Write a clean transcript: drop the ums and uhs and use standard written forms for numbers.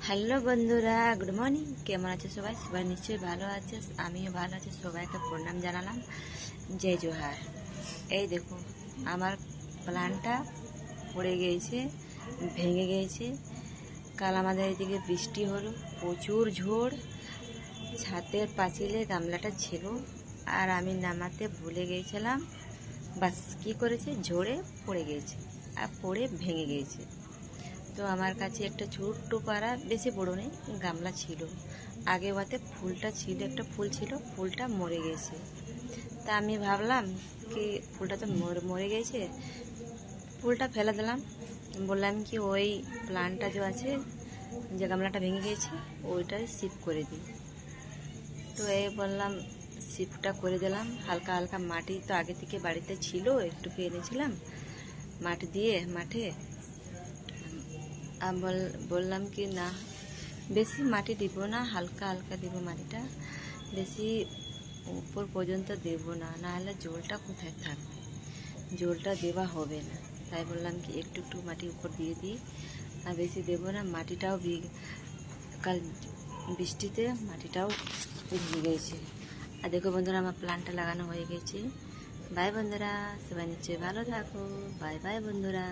Hello বন্ধুরা, good morning. কেমন আছে সবাই? সবাই নিশ্চয়ই ভালো আছে, আমিও ভালো আছি। সবাইকে প্রণাম জানালাম, জয় জোহার। এই দেখো, আমার প্ল্যানটা পড়ে গিয়েছে, ভেঙে গিয়েছে। কাল আমাদের এদিকে বৃষ্টি হলো, প্রচুর ঝড়। ছাদের পাঁচিলে গামলাটা ছিল, আর আমি নামাতে ভুলে গিয়েছিলাম। বাস কী করেছে, ঝড়ে পড়ে গিয়েছে আর পড়ে ভেঙে গিয়েছে। তো আমার কাছে একটা ছোট্ট পাড়া, বেশি বড় নেই, গামলা ছিল। আগে ওতে ফুলটা ছিল, একটা ফুল ছিল, ফুলটা মরে গেছে। তা আমি ভাবলাম কি ফুলটা তো মরে গেছে, ফুলটা ফেলে দিলাম। বললাম কি ওই প্লান্টটা যে আছে, যে গামলাটা ভেঙে গেছে, ওইটাই শিফট করে দিই। তো এই বললাম, শিফটটা করে দিলাম। হালকা হালকা মাটি তো আগে থেকে বাড়িতে ছিল, একটু এনেছিলাম মাটি দিয়ে মাঠে। বললাম কি না, বেশি মাটি দিব না, হালকা হালকা দেবো মাটিটা, বেশি উপর পর্যন্ত দেব না, নাহলে জলটা কোথায় থাকবে, জলটা দেওয়া হবে না। তাই বললাম কি একটু একটু মাটি উপর দিয়ে দিই, আর বেশি দেবো না। মাটিটাও কাল বৃষ্টিতে মাটিটাও ভিজে গেছে। আর দেখো বন্ধুরা, আমার প্ল্যান্টটা লাগানো হয়ে গেছে। বাই বন্ধুরা, সবাই নিশ্চয়ই ভালো থাকো। বাই বাই বন্ধুরা।